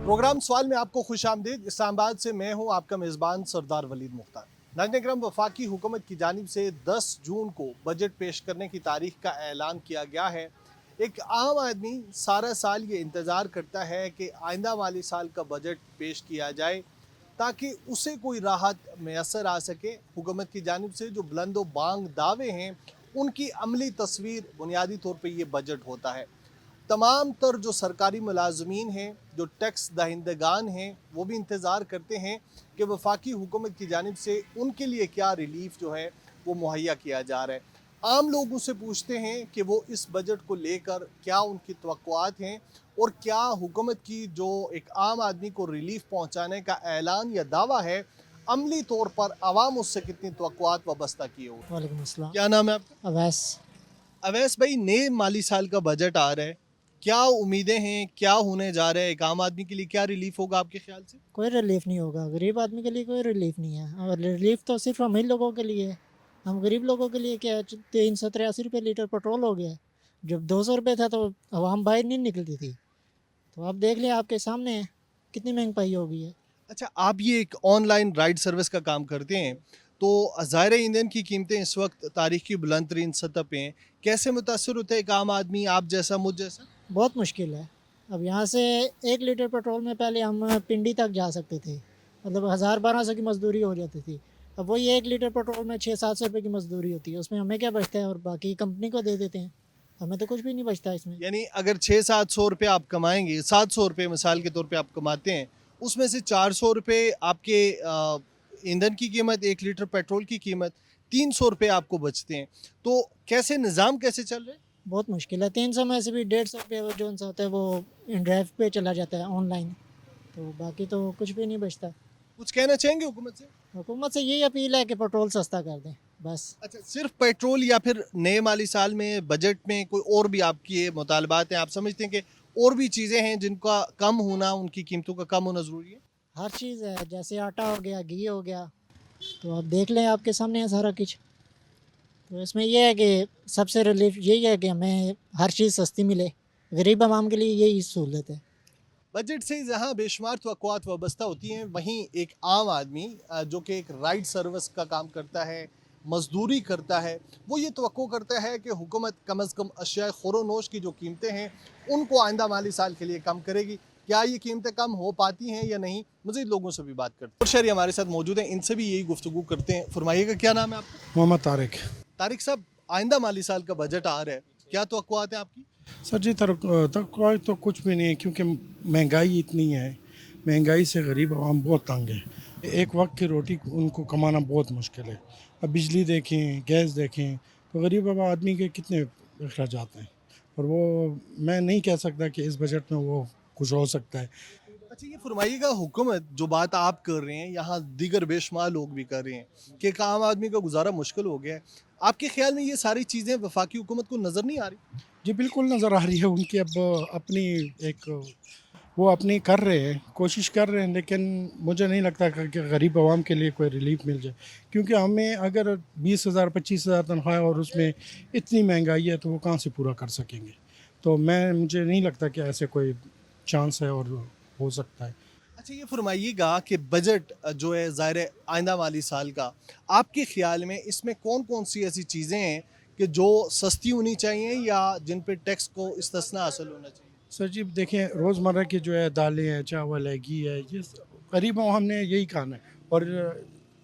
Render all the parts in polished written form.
Programme सवाल में आपको खुशामदीद। इस्लामाबाद से मैं हूं आपका मेज़बान सरदार वलीद मुख्तार। नाज़रीन करम, वफाकी हुकूमत की जानिब से 10 जून को बजट पेश करने की तारीख का ऐलान किया गया है। एक आम आदमी सारा साल ये इंतज़ार करता है कि आइंदा माली साल का बजट पेश किया जाए ताकि उसे कोई राहत मैसर आ सके। हुकूमत की जानिब से जो बुलंदो बांग दावे हैं उनकी अमली तस्वीर बुनियादी तौर पर यह बजट होता है। तमाम तर जो सरकारी मुलाजमीन हैं, जो टैक्स दहिंदगान हैं, वो भी इंतज़ार करते हैं कि वफाकी हुकूमत की जानिब से उनके लिए क्या रिलीफ जो है वो मुहैया किया जा रहा है। आम लोग उससे पूछते हैं कि वो इस बजट को लेकर क्या उनकी तवक्कुआत हैं और क्या हुकूमत की जो एक आम आदमी को रिलीफ पहुँचाने का ऐलान या दावा है, अमली तौर पर आवाम उससे कितनी तवक्कुआत वाबस्ता किए हुए। वालेकुम अस्सलाम। क्या नाम है आपका? अवैस। अवैस भाई, नए माली साल का बजट आ रहा है, क्या उम्मीदें हैं, क्या होने जा रहा है, एक आम आदमी के लिए क्या रिलीफ होगा आपके ख्याल से? कोई रिलीफ नहीं होगा, गरीब आदमी के लिए कोई रिलीफ नहीं है और रिलीफ तो सिर्फ हम ही लोगों के लिए है। हम गरीब लोगों के लिए क्या है, 383 रुपये लीटर पेट्रोल हो गया है। जब 200 रुपये था तो आवाम बाहर नहीं निकलती थी। तो आप देख लें, आपके सामने है कितनी महंगाई हो गई है। अच्छा, आप ये एक ऑनलाइन राइड सर्विस का काम करते हैं, तो ज़ाहिर है ईंधन की कीमतें इस वक्त तारीख की बुलंद तरीन सतह पे हैं। कैसे मुतासर होता है एक आम आदमी, आप जैसा, मुझ जैसा? बहुत मुश्किल है। अब यहाँ से 1 लीटर पेट्रोल में पहले हम पिंडी तक जा सकते थे, मतलब 1000-1200 की मजदूरी हो जाती थी। अब वही 1 लीटर पेट्रोल में 600-700 रुपये की मजदूरी होती है, उसमें हमें क्या बचता है और बाकी कंपनी को दे देते हैं। हमें तो कुछ भी नहीं बचता इसमें। यानी अगर 600-700 रुपये आप कमाएंगे, 700 रुपये मिसाल के तौर पे आप कमाते हैं, उसमें से 400 रुपये आपके ईंधन की कीमत, 1 लीटर पेट्रोल की कीमत, 300 रुपये आपको बचते हैं। तो कैसे निज़ाम कैसे चल रहे हैं? बहुत मुश्किल है। 300 में से भी 150 रुपये वो जो सा होता है वो इन ड्राइव पे चला जाता है ऑनलाइन, तो बाकी तो कुछ भी नहीं बचता। कुछ कहना चाहेंगे हुकूमत से? हुकूमत से यही अपील है कि पेट्रोल सस्ता कर दें बस। अच्छा, सिर्फ पेट्रोल या फिर नए माली साल में बजट में कोई और भी आपकी ये मुतालबात हैं? आप समझते हैं कि और भी चीज़ें हैं जिनका कम होना, उनकी कीमतों का कम होना ज़रूरी है? हर चीज़ है, जैसे आटा हो गया, घी हो गया, तो आप देख लें, आपके सामने है सारा कुछ। तो इसमें यह है कि सबसे रिलीफ यही है कि हमें हर चीज़ सस्ती मिले। गरीब आवाम के लिए यही सहूलत है। बजट से जहाँ बेशुमार तवक्कुआत वाबस्ता होती हैं, वहीं एक आम आदमी जो कि एक राइड सर्विस का काम करता है, मजदूरी करता है, वो ये तवक्को करता है कि हुकूमत कम अज़ कम अशिया ख़ुरोनोश की जो कीमतें हैं उनको आइंदा माली साल के लिए कम करेगी। क्या ये कीमतें कम हो पाती हैं या नहीं? मज़ीद लोगों से भी बात करते हैं और शहरी हमारे साथ मौजूद हैं, इनसे भी यही गुफ्तगू करते हैं। फरमाइएगा, क्या नाम है आपका? मोहम्मद तारिक। तारिक साहब, आइंदा माली साल का बजट आ रहा है, क्या तवक्कुआत है आपकी? सर जी, तक तो कुछ भी नहीं है, क्योंकि महंगाई इतनी है। महंगाई से गरीब आवाम बहुत तंग है। एक वक्त की रोटी उनको कमाना बहुत मुश्किल है। अब बिजली देखें, गैस देखें, तो गरीब आदमी के कितने अखराजात हैं। और वो मैं नहीं कह सकता कि इस बजट में वो कुछ हो सकता है। अच्छा, ये फरमाइएगा, हुकूमत जो बात आप कर रहे हैं, यहाँ दीगर बेशुमार लोग भी कर रहे हैं कि एक आम आदमी का गुजारा मुश्किल हो गया है। आपके ख्याल में ये सारी चीज़ें वफाकी हुकूमत को नज़र नहीं आ रही? जी बिल्कुल नज़र आ रही है उनकी। अब अपनी एक वो अपनी कर रहे हैं, कोशिश कर रहे हैं, लेकिन मुझे नहीं लगता कि गरीब आवाम के लिए कोई रिलीफ मिल जाए। क्योंकि हमें अगर 20,000 25,000 तनख्वाह है और उसमें इतनी महंगाई है, तो वो कहाँ से पूरा कर सकेंगे। तो मुझे नहीं लगता कि ऐसे कोई चांस है और हो सकता है। अच्छा, ये फरमाइएगा कि बजट जो है ज़ाहिर है आइंदा माली साल का, आपके ख्याल में इसमें कौन कौन सी ऐसी चीज़ें हैं कि जो सस्ती होनी चाहिए या जिन पे टैक्स को इस्तिस्ना हासिल होना चाहिए? सर जी देखिए, रोज़मर्रा की जो है दालें हैं, चावल है, घी है, ये गरीब आवाम ने यही खाना है और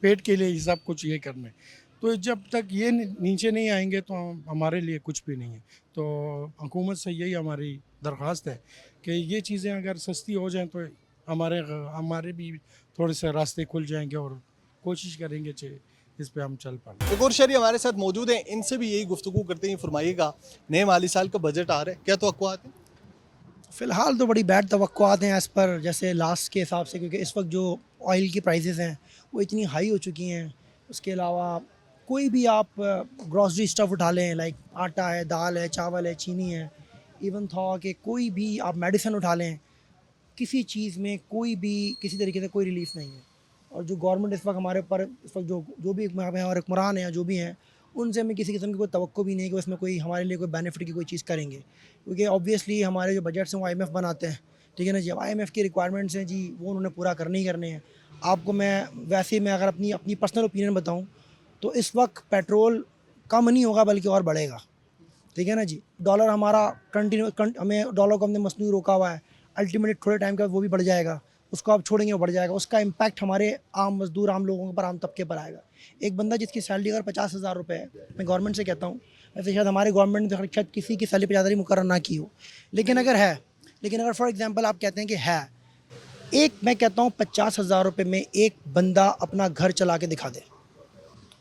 पेट के लिए ये सब कुछ ये करना है। तो जब तक ये नीचे नहीं आएंगे तो हमारे लिए कुछ भी नहीं है। तो हुकूमत से यही हमारी दरख्वास्त है कि ये चीज़ें अगर सस्ती हो जाएं तो हमारे भी थोड़े से रास्ते खुल जाएंगे और कोशिश करेंगे कि इस पे हम चल पाएँ। एक और शहरी हमारे साथ मौजूद हैं, इनसे भी यही गुफ्तगू करते हैं। फरमाइएगा, नए माली साल का बजट आ रहा है, क्या तवक्कुआत है? फ़िलहाल तो बड़ी बैड तवक्कुआत हैं एज़ पर जैसे लास्ट के हिसाब से, क्योंकि इस वक्त जो ऑयल की प्राइसेस हैं वो इतनी हाई हो चुकी हैं। उसके अलावा कोई भी आप ग्रॉसरी स्टफ़ उठा लें, लाइक आटा है, दाल है, चावल है, चीनी है, इवन था कि कोई भी आप मेडिसिन उठा लें, किसी चीज़ में कोई भी किसी तरीके से कोई रिलीफ नहीं है। और जो गवर्नमेंट इस वक्त हमारे ऊपर इस वक्त जो जो भी हमारे हुक्मरान हैं या जो भी हैं, उनसे हमें किसी किस्म की कोई तवक्को भी नहीं है कि उसमें कोई हमारे लिए कोई बेनिफिट की कोई चीज़ करेंगे। क्योंकि ऑब्वियसली हमारे जो बजट्स हैं वो IMF बनाते हैं, ठीक है ना जी। अब IMF की रिक्वायरमेंट्स हैं जी, वो उन्होंने पूरा करने ही करने हैं। आपको मैं अगर अपनी अपनी पर्सनल ओपिनियन बताऊं तो इस वक्त पेट्रोल कम नहीं होगा बल्कि और बढ़ेगा, ठीक है ना जी। डॉलर हमारा हमें डॉलर को हमने मसनू रोका हुआ है, अल्टीमेटली थोड़े टाइम के बाद वो भी बढ़ जाएगा, उसको आप छोड़ेंगे वो बढ़ जाएगा। उसका इम्पैक्ट हमारे आम मजदूर, आम लोगों पर, आम तबके पर आएगा। एक बंदा जिसकी सैलरी अगर 50,000 रुपये है, मैं गवर्नमेंट से कहता हूँ, वैसे शायद हमारे गवर्नमेंट ने शायद किसी की सैलरी 50,000 मुकर्रर ना की हो, लेकिन अगर फॉर एग्जाम्पल आप कहते हैं कि है, मैं कहता हूँ 50,000 रुपये में एक बंदा अपना घर चला के दिखा दे,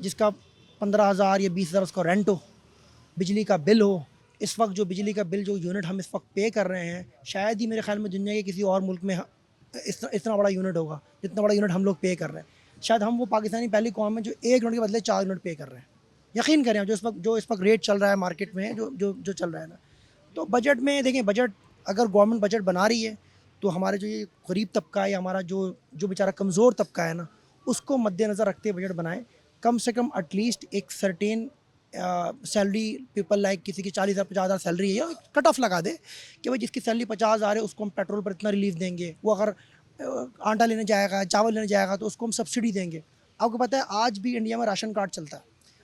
जिसका 15,000 या 20,000 उसका रेंट हो, बिजली का बिल हो। इस वक्त जो बिजली का बिल, जो यूनिट हम इस वक्त पे कर रहे हैं, शायद ही मेरे ख्याल में दुनिया के किसी और मुल्क में इतना बड़ा यूनिट होगा जितना बड़ा यूनिट हम लोग पे कर रहे हैं। शायद हम वो पाकिस्तानी पहली कौम है जो 1 यूनिट के बदले 4 यूनिट पे कर रहे हैं। यकीन करें, जो इस वक्त रेट चल रहा है मार्केट में, जो चल रहा है ना। तो बजट में देखें, बजट अगर गवर्नमेंट बजट बना रही है तो हमारे जो ये गरीब तबका है, हमारा जो बेचारा कमज़ोर तबका है ना, उसको मद्देनज़र रखते हुए बजट बनाए। कम से कम एटलीस्ट एक सर्टेन सैलरी, पीपल लाइक किसी की 40,000 50,000 सैलरी है, या कट ऑफ लगा दे कि भाई जिसकी सैलरी 50,000 है उसको हम पेट्रोल पर इतना रिलीफ देंगे। वो अगर आटा लेने जाएगा, चावल लेने जाएगा तो उसको हम सब्सिडी देंगे। आपको पता है आज भी इंडिया में राशन कार्ड चलता है।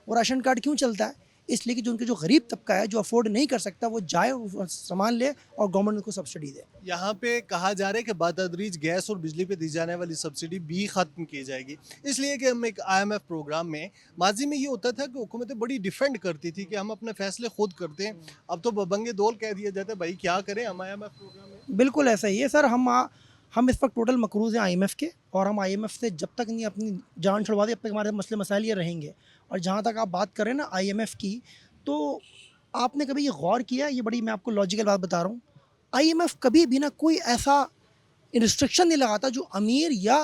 वो राशन कार्ड क्यों चलता है? इसलिए कि जो गरीब तबका है, जो अफोर्ड नहीं कर सकता, वो जाए, वो सामान ले और गवर्नमेंट उसको सब्सिडी दे। यहाँ पे कहा जा रहा है कि बतदरीज गैस और बिजली पे दी जाने वाली सब्सिडी भी ख़त्म की जाएगी, इसलिए कि हम एक IMF प्रोग्राम में, माजी में ये होता था कि हुकूमतें बड़ी डिफेंड करती थी कि हम अपने फैसले खुद करते हैं। अब तो बबंगे दौल कह दिया जाता है, भाई क्या करें हम IMF प्रोग्राम में। बिल्कुल ऐसा ही है सर। हम इस वक्त टोटल मकरूज़ हैं IMF के, और हम IMF से जब तक नहीं अपनी जान छुड़वा दी, अब तक हमारे मसले मसाइल ये रहेंगे। और जहाँ तक आप बात करें ना IMF की, तो आपने कभी ये गौर किया, ये बड़ी मैं आपको लॉजिकल बात बता रहा हूँ, IMF कभी भी ना कोई ऐसा रिस्ट्रिक्शन नहीं लगाता जो अमीर या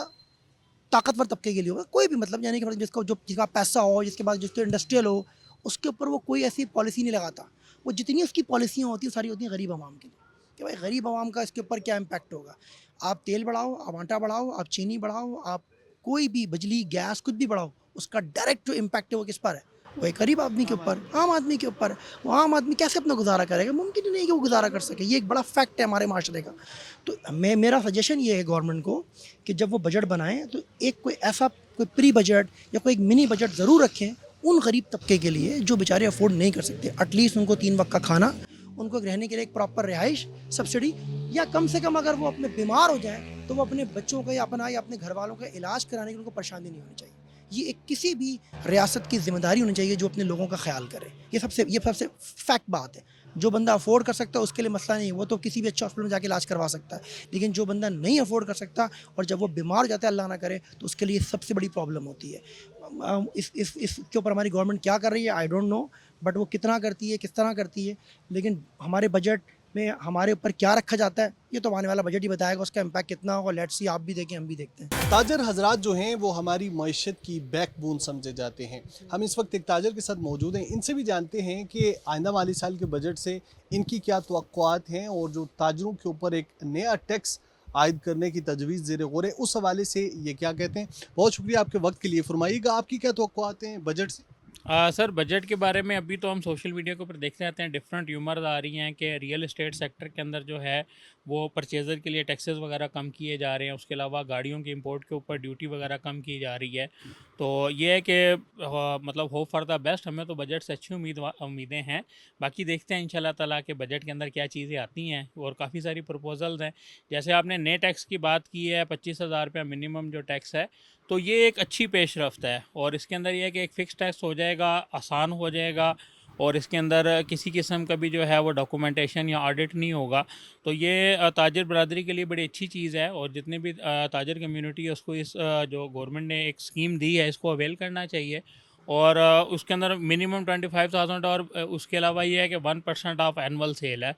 ताकतवर तबके के लिए होगा। कोई भी, मतलब यानी कि जिसका पैसा हो, जिसके पास जिसके इंडस्ट्रियल हो, उसके ऊपर वो कोई ऐसी पॉलिसी नहीं लगाता। वो जितनी उसकी पॉलिसियाँ होती हैं सारी होती हैं गरीब आवाम के लिए, कि भाई गरीब आवाम का इसके ऊपर क्या इम्पैक्ट होगा। आप तेल बढ़ाओ, आप आटा बढ़ाओ, आप चीनी बढ़ाओ, आप कोई भी बिजली गैस कुछ भी बढ़ाओ, उसका डायरेक्ट जो इम्पैक्ट है वो किस पर है? वो एक गरीब आदमी के ऊपर, आम आदमी के ऊपर। वो आम आदमी कैसे अपना गुजारा करेगा? मुमकिन ही नहीं कि वो गुजारा कर सके। ये एक बड़ा फैक्ट है हमारे माशरे का। तो मेरा सजेशन ये है गवर्नमेंट को कि जब वो बजट बनाएं तो कोई प्री बजट या कोई एक मिनी बजट ज़रूर रखें उन गरीब तबके के लिए जो बेचारे अफोर्ड नहीं कर सकते। एटलीस्ट उनको 3 वक्त का खाना, उनको रहने के लिए एक प्रॉपर रिहाइश सब्सिडी, या कम से कम अगर वो अपने बीमार हो जाएं तो वो अपने बच्चों का या अपने घर वालों का इलाज कराने की उनको परेशानी नहीं होनी चाहिए। ये एक किसी भी रियासत की जिम्मेदारी होनी चाहिए जो अपने लोगों का ख्याल करे। ये सबसे फैक्ट बात है। जो बंदा अफोर्ड कर सकता है उसके लिए मसला नहीं है, वो तो किसी भी अच्छे हॉस्पिटल में जाके इलाज करवा सकता है। लेकिन जो बंदा नहीं अफोर्ड कर सकता और जब वो बीमार हो जाता है, अल्लाह ना करे, तो उसके लिए सबसे बड़ी प्रॉब्लम होती है। इसके ऊपर हमारी गवर्नमेंट क्या कर रही है आई डोंट नो, बट वो कितना करती है, किस तरह करती है, लेकिन हमारे बजट में हमारे ऊपर क्या रखा जाता है ये तो आने वाला बजट ही बताएगा उसका इम्पैक्ट कितना होगा। लेट्स सी, आप भी देखें, हम भी देखते हैं। ताजर हजरात जो हैं वो हमारी मईशत की बैकबोन समझे जाते हैं। हम इस वक्त एक ताजर के साथ मौजूद हैं, इनसे भी जानते हैं कि आइंदा माली साल के बजट से इनकी क्या तवक्कुआत हैं और जो ताजरों के ऊपर एक नया टैक्स आयद करने की तजवीज़ ज़ेर गौर है, उस हवाले से ये क्या कहते हैं। बहुत शुक्रिया आपके वक्त के लिए। फरमाइएगा आपकी क्या तवक्कुआत हैं बजट से। सर बजट के बारे में अभी तो हम सोशल मीडिया के ऊपर देखते रहते हैं, डिफरेंट र्यूमर्स आ रही हैं कि रियल एस्टेट सेक्टर के अंदर जो है वो परचेज़र के लिए टैक्सेस वगैरह कम किए जा रहे हैं। उसके अलावा गाड़ियों के इंपोर्ट के ऊपर ड्यूटी वगैरह कम की जा रही है। तो ये है कि मतलब होप फॉर द बेस्ट। हमें तो बजट से अच्छी उम्मीदें हैं। बाकी देखते हैं इंशाल्लाह ताला के बजट के अंदर क्या चीज़ें आती हैं। और काफ़ी सारी प्रपोजल्स हैं, जैसे आपने नए टैक्स की बात की है, 25,000 रुपया मिनिमम जो टैक्स है, तो ये एक अच्छी पेशरफ्त है। और इसके अंदर ये है कि एक फ़िक्स टैक्स हो जाएगा, आसान हो जाएगा, और इसके अंदर किसी किस्म का भी जो है वो डॉक्यूमेंटेशन या ऑडिट नहीं होगा। तो ये ताजर बरादरी के लिए बड़ी अच्छी चीज़ है, और जितने भी ताजर कम्युनिटी है उसको इस जो गवर्नमेंट ने एक स्कीम दी है इसको अवेल करना चाहिए। और उसके अंदर मिनिमम 25,000, और उसके अलावा ये है कि 1% ऑफ एनुअल सेल है।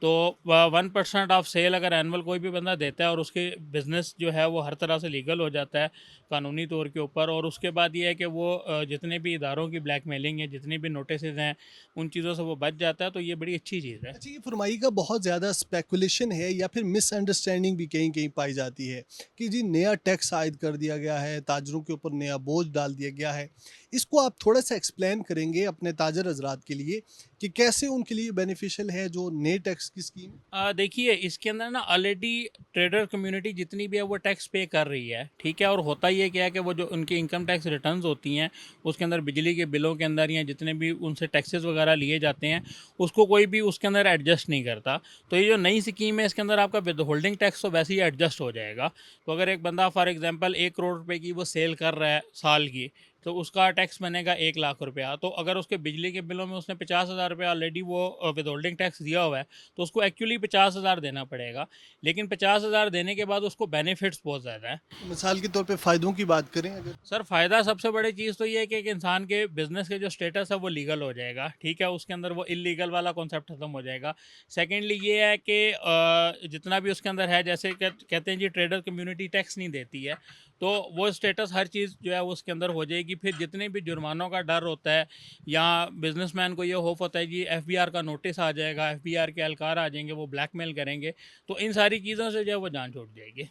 तो 1% ऑफ सेल अगर एनुअल कोई भी बंदा देता है और उसके बिज़नेस जो है वो हर तरह से लीगल हो जाता है कानूनी तौर के ऊपर। और उसके बाद ये है कि वो जितने भी इदारों की ब्लैकमेलिंग है, जितने भी नोटिसेज हैं, उन चीज़ों से वो बच जाता है। तो ये बड़ी अच्छी चीज़ है। अच्छा, ये फरमाइएगा बहुत ज़्यादा स्पेकुलेशन है या फिर मिसअंडरस्टैंडिंग भी कहीं कहीं पाई जाती है कि जी नया टैक्स आयद कर दिया गया है, ताजरों के ऊपर नया बोझ डाल दिया गया है। इसको आप थोड़ा सा एक्सप्लेन करेंगे अपने ताजर हजरात के लिए कि कैसे उनके लिए बेनिफिशियल है जो नए टैक्स की स्कीम। देखिए इसके अंदर ना ऑलरेडी ट्रेडर कम्युनिटी जितनी भी है वो टैक्स पे कर रही है, ठीक है। और होता ये क्या है कि वो जो उनकी इनकम टैक्स रिटर्न्स होती हैं उसके अंदर बिजली के बिलों के अंदर या जितने भी उनसे टैक्सेस वगैरह लिए जाते हैं उसको कोई भी उसके अंदर एडजस्ट नहीं करता। तो ये जो नई स्कीम है इसके अंदर आपका विद होल्डिंग टैक्स तो वैसे ही एडजस्ट हो जाएगा। तो अगर एक बंदा फॉर एग्जांपल 1 करोड़ रुपए की वो सेल कर रहा है साल की, तो उसका टैक्स बनेगा 1 लाख रुपया। तो अगर उसके बिजली के बिलों में उसने 50,000 रुपया ऑलरेडी वो विद होल्डिंग टैक्स दिया हुआ है तो उसको एक्चुअली 50,000 देना पड़ेगा। लेकिन 50,000 देने के बाद उसको बेनिफिट्स बहुत ज़्यादा है। मिसाल के तौर पे फ़ायदों की बात करें अगर, सर फ़ायदा सबसे बड़ी चीज़ तो ये है कि एक इंसान के बिज़नेस के जो स्टेटस है वो लीगल हो जाएगा, ठीक है। उसके अंदर वो इलीगल वाला कॉन्सेप्ट ख़त्म हो जाएगा। सेकेंडली ये है कि जितना भी उसके अंदर है, जैसे कहते हैं जी ट्रेडर कम्युनिटी टैक्स नहीं देती है, तो वो स्टेटस हर चीज़ जो है वो उसके अंदर हो जाएगी। फिर जितने भी जुर्मानों का डर होता है या बिजनेसमैन को ये होप होता है जी एफबीआर का नोटिस आ जाएगा, एफबीआर के एहलकार आ जाएंगे, वो ब्लैकमेल करेंगे, तो इन सारी चीज़ों से जो है वो जान छूट जाएगी।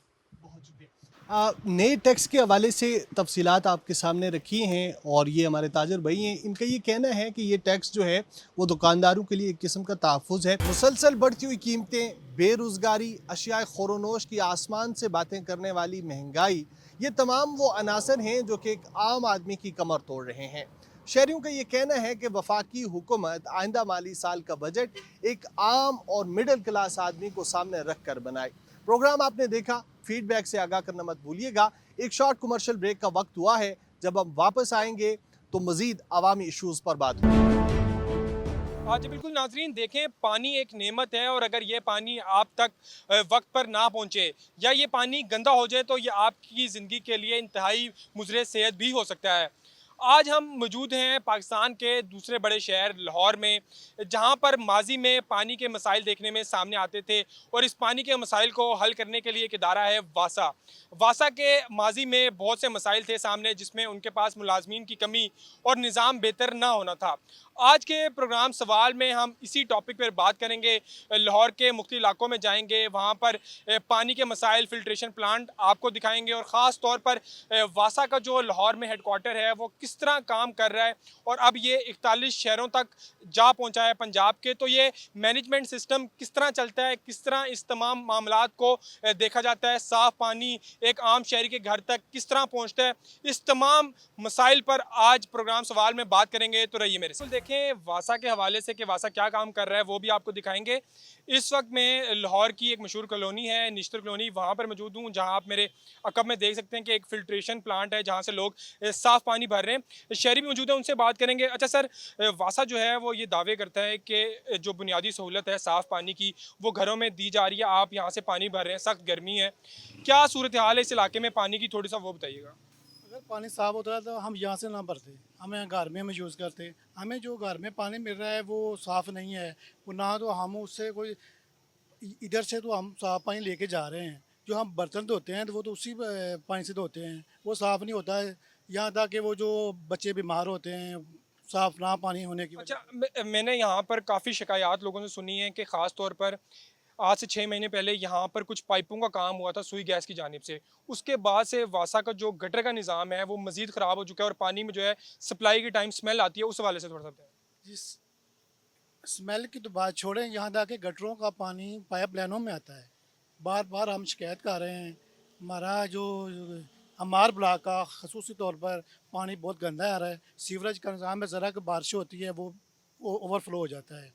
नए टैक्स के हवाले से तफसीलात आपके सामने रखी हैं और ये हमारे ताजर भाई हैं, इनका ये कहना है कि ये टैक्स जो है वो दुकानदारों के लिए एक किस्म का तहफ़्फ़ुज़ है। मुसलसल बढ़ती हुई कीमतें, बेरोज़गारी, अशियाए ख़ोरोनोश की आसमान से बातें करने वाली महंगाई, ये तमाम वो अनासर हैं जो कि एक आम आदमी की कमर तोड़ रहे हैं। शहरियों का ये कहना है कि वफाकी हुकूमत आइंदा माली साल का बजट एक आम और मिडिल क्लास आदमी को सामने रख कर बनाए। प्रोग्राम आपने देखा, फीडबैक से आगाह करना मत भूलिएगा। एक शॉर्ट कमर्शियल ब्रेक का वक्त हुआ है, जब हम वापस आएंगे तो मजीद अवामी इशूज़ पर बात होगी। हाँ जी बिल्कुल नाजरीन, देखें पानी एक नेमत है और अगर ये पानी आप तक वक्त पर ना पहुँचे या ये पानी गंदा हो जाए तो ये आपकी ज़िंदगी के लिए इंतहाई मुज़र सेहत भी हो सकता है। आज हम मौजूद हैं पाकिस्तान के दूसरे बड़े शहर लाहौर में, जहां पर माजी में पानी के मसाइल देखने में सामने आते थे और इस पानी के मसाइल को हल करने के लिए एक इदारा है वासा। वासा के माजी में बहुत से मसाइल थे सामने, जिसमें उनके पास मुलाजमीन की कमी और निज़ाम बेहतर ना होना था। आज के प्रोग्राम सवाल में हम इसी टॉपिक पर बात करेंगे। लाहौर के मुख्तलिफ इलाकों में जाएंगे, वहाँ पर पानी के मसाइल, फिल्ट्रेशन प्लांट आपको दिखाएंगे और ख़ास तौर पर वासा का जो लाहौर में हेडक्वार्टर है वो किस तरह काम कर रहा है और अब ये 41 शहरों तक जा पहुँचा है पंजाब के। तो ये मैनेजमेंट सिस्टम किस तरह चलता है, किस तरह इस तमाम मामलात को देखा जाता है, साफ़ पानी एक आम शहरी के घर तक किस तरह पहुँचता है, इस तमाम मसाइल पर आज प्रोग्राम सवाल में बात करेंगे। तो रहिए मेरे साथ। देखें वासा के हवाले से कि वासा क्या काम कर रहा है वो भी आपको दिखाएंगे। इस वक्त में लाहौर की एक मशहूर कॉलोनी है निश्तर कॉलोनी, वहाँ पर मौजूद हूँ, जहाँ आप मेरे अकब में देख सकते हैं कि एक फिल्ट्रेशन प्लांट है जहाँ से लोग साफ़ पानी भर रहे हैं। शहरी भी मौजूद है, उनसे बात करेंगे। अच्छा सर, वासा जो है वो ये दावे करता है कि जो बुनियादी सहूलत है साफ़ पानी की वो घरों में दी जा रही है, आप यहाँ से पानी भर रहे हैं, सख्त गर्मी है, क्या सूरत हाल है इस इलाके में पानी की, थोड़ी सा वो बताइएगा। अगर पानी साफ होता है तो हम यहाँ से ना भरते, हमें घर में हम यूज़ करते। हमें जो घर में पानी मिल रहा है वो साफ़ नहीं है, वो ना तो हम उससे कोई इधर से तो हम साफ़ पानी लेके जा रहे हैं, जो हम बर्तन धोते हैं तो वो तो उसी पानी से धोते हैं, वो साफ़ नहीं होता है। यहाँ तक कि वो जो बच्चे बीमार होते हैं साफ़ ना पानी होने की वजह। अच्छा, मैंने यहाँ पर काफ़ी शिकायत लोगों से सुनी है कि ख़ास तौर पर आज से 6 महीने पहले यहाँ पर कुछ पाइपों का काम हुआ था सुई गैस की जानिब से, उसके बाद से वासा का जो गटर का निज़ाम है वो मज़ीद ख़राब हो चुका है और पानी में जो है सप्लाई की टाइम स्मेल आती है, उस हवाले से थोड़ा सा बताएं। जिस स्मेल की तो बात छोड़ें, यहाँ तक कि गटरों का पानी पाइप लाइनों में आता है। बार बार हम शिकायत कर रहे हैं, हमारा जो हमार ब्लॉक का खसूसी तौर पर पानी बहुत गंदा आ रहा है। सीवरेज का निज़ाम है, ज़रा कि बारिश होती है वो ओवरफ्लो हो जाता है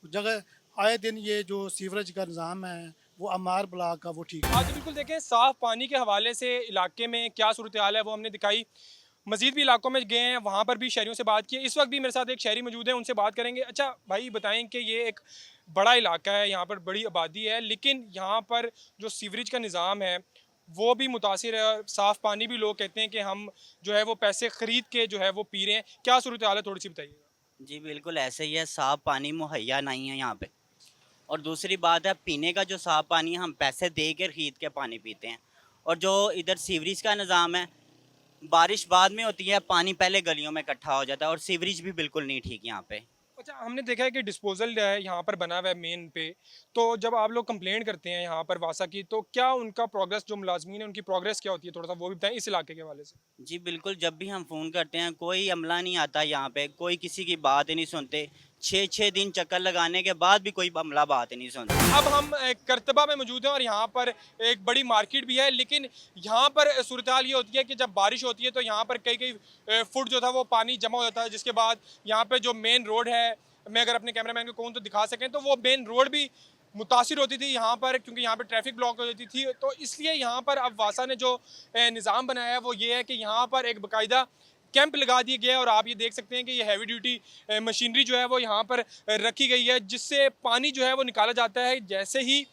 जगह। आए दिन ये जो सीवरेज का निज़ाम है वो हमार ब्लॉक का वो ठीक है। आज बिल्कुल देखें साफ़ पानी के हवाले से इलाके में क्या सूरत हाल है वो हमने दिखाई। मज़ीद भी इलाकों में गए हैं, वहाँ पर भी शहरियों से बात की। इस वक्त भी मेरे साथ एक शहरी मौजूद है, उनसे बात करेंगे। अच्छा भाई बताएं कि ये एक बड़ा इलाका है, यहाँ पर बड़ी आबादी है, लेकिन यहाँ पर जो सीवरेज का निज़ाम है वो भी मुतासिर है, साफ़ पानी भी लोग कहते हैं कि हम जो है वो पैसे ख़रीद के जो है वो पी रहे हैं, क्या सूरत हाल है थोड़ी सी बताइएगा। जी बिल्कुल ऐसे ही है, साफ़ पानी मुहैया नहीं है यहाँ पे। और दूसरी बात है पीने का जो साफ़ पानी है हम पैसे दे कर ख़रीद के पानी पीते हैं। और जो इधर सीवरेज का निज़ाम है, बारिश बाद में होती है, पानी पहले गलियों में इकट्ठा हो जाता है और सीवरेज भी बिल्कुल नहीं ठीक यहाँ पे। अच्छा, हमने देखा है कि डिस्पोजल है यहाँ पर बना हुआ है मेन पे, तो जब आप लोग कंप्लेंट करते हैं यहाँ पर वासा की, तो क्या उनका प्रोग्रेस, जो मुलाजमीन है उनकी प्रोग्रेस क्या होती है, थोड़ा सा वो भी बताएं इस इलाके के हवाले से। जी बिल्कुल, जब भी हम फ़ोन करते हैं कोई अमला नहीं आता यहाँ पे, कोई किसी की बात ही नहीं सुनते। 6-6 दिन चक्कर लगाने के बाद भी कोई अमला बात ही नहीं सुनता। अब हम करतबा में मौजूद हैं और यहाँ पर एक बड़ी मार्केट भी है, लेकिन यहाँ पर सूरत हाल ये होती है कि जब बारिश होती है तो यहाँ पर कई कई फुट जो था वो पानी जमा हो जाता है, जिसके बाद यहाँ पे जो मेन रोड है, मैं अगर अपने कैमरामैन को कहूँ तो दिखा सकें, तो वो मेन रोड भी मुतासिर होती थी यहाँ पर, क्योंकि यहाँ पर ट्रैफिक ब्लॉक हो जाती थी। तो इसलिए यहाँ पर अब वासा ने जो निज़ाम बनाया है वो ये है कि यहाँ पर एक बाकायदा कैंप लगा दिया गया है, और आप ये देख सकते हैं कि ये हैवी ड्यूटी मशीनरी जो है वो यहाँ पर रखी गई है, जिससे पानी जो है वो निकाला जाता है। जैसे ही